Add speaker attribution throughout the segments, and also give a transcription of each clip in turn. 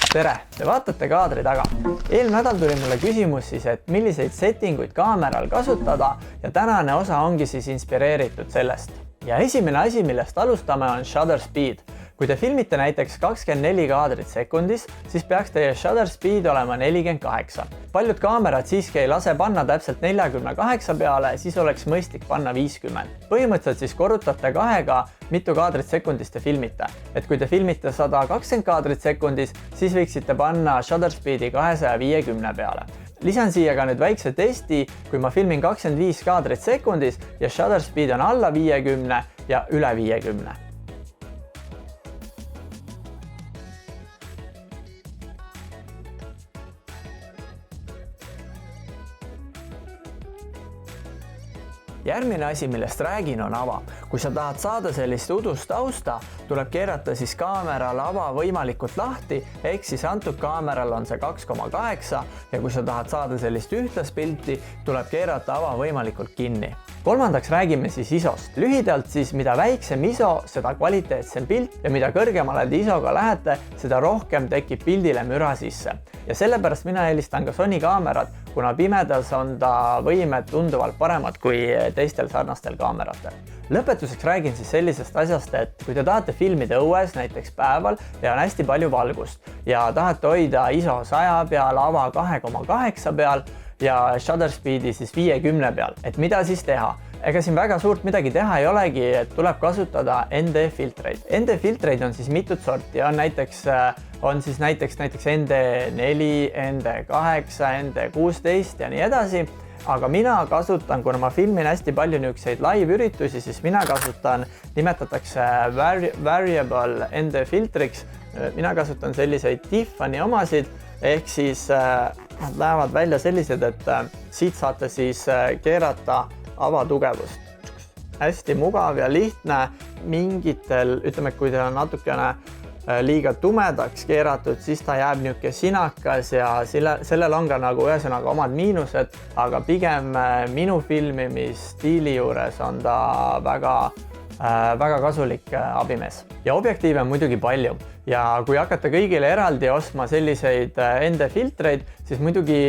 Speaker 1: tere, te vaatate kaadri taga. Eelmine nädal tuli mulle küsimus siis, et milliseid settinguid kaameral kasutada ja tänane osa ongi siis inspireeritud sellest. Ja esimene asi, millest alustame, on shutter speed. Kui te filmite näiteks 24 kaadrit sekundis, siis peaks teie shutter speed olema 48. Paljud kaamerad siiski ei lase panna täpselt 48 peale, siis oleks mõistlik panna 50. Põhimõtteliselt siis korrutate 2-ga, mitu kaadrit sekundis te filmite. Et kui te filmite 120 kaadrit sekundis, siis võiksite panna shutter speedi 250 peale. Lisan siia ka nüüd väikse testi, kui ma filmin 25 kaadrit sekundis ja shutter speed on alla 50 ja üle 50. Järgmine asi, millest räägin, on ava. Kui sa tahad saada sellist udust tausta, tuleb keerata siis kaameral ava võimalikult lahti, ehk siis antud kaameral on see 2,8 ja kui sa tahad saada sellist ühtlast pilti, tuleb keerata ava võimalikult kinni. Kolmandaks räägime siis ISOst. Lühidalt siis, mida väiksem ISO, seda kvaliteetsem pilt ja mida kõrgemale te ISOga lähete, seda rohkem tekib pildile müra sisse. Ja sellepärast mina eelistan ka Sony kaamerad, kuna pimedas on ta võimed tunduvalt paremad kui teistel sarnastel kaameratel. Lõpetuseks räägin siis sellisest asjast, et kui te tahate filmida õues, näiteks päeval, ja on hästi palju valgust ja tahate hoida ISO 100 peal, ava 2,8 peal ja shutter speedi siis 50 peal, et mida siis teha? Ega siin väga suurt midagi teha ei olegi, et tuleb kasutada ND-filtreid. ND-filtreid on siis mitut sorti, on näiteks ND4, ND8, ND16 ja nii edasi. Aga mina kasutan, kuna ma filmin hästi palju niisuguseid live-üritusi, siis mina kasutan, nimetatakse variable ND-filtriks. Mina kasutan selliseid Tiffany omasid, ehk siis nad lähevad välja sellised, et siit saate siis keerata avatugevust. Hästi mugav ja lihtne mingitel, ütleme, kui teil on natukene liiga tumedaks keeratud, siis ta jääb niisugune sinakas ja sellel on ka nagu ühesõnaga omad miinused, aga pigem minu filmimisstiili juures on ta väga kasulik abimees. Ja objektiive on muidugi palju ja kui hakata kõigile eraldi ostma selliseid ND-filtreid, siis muidugi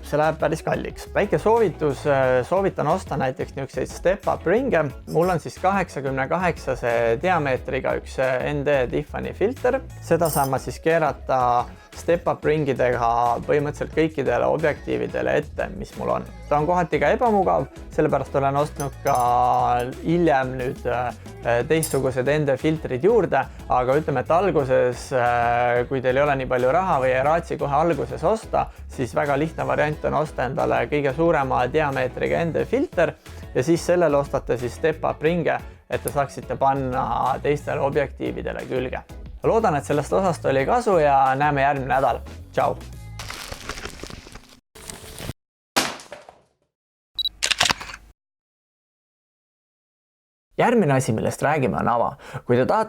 Speaker 1: see läheb päris kalliks. Väike soovitus, soovitan osta näiteks niisuguseid step-up ringe. Mul on siis 88 diameetriga üks ND Tiffany filter. Seda saan ma siis keerata step-up ringidega põhimõtteliselt kõikidele objektiividele ette, mis mul on. Ta on kohati ka ebamugav, sellepärast olen ostnud ka hiljem nüüd teistsugused ND filtrid juurde, aga ütleme, et alguses, kui teil ei ole nii palju raha või ei raatsi kohe alguses osta, siis väga lihtne variant on osta endale kõige suurema diameetriga ND filter ja siis sellele ostate siis step-up ringe, et te saaksite panna teistele objektiividele külge. Loodan, et sellest osast oli kasu ja näeme järgmine nädal. Tšau! Järgmine asi, millest räägime, on ava. Kui te tahate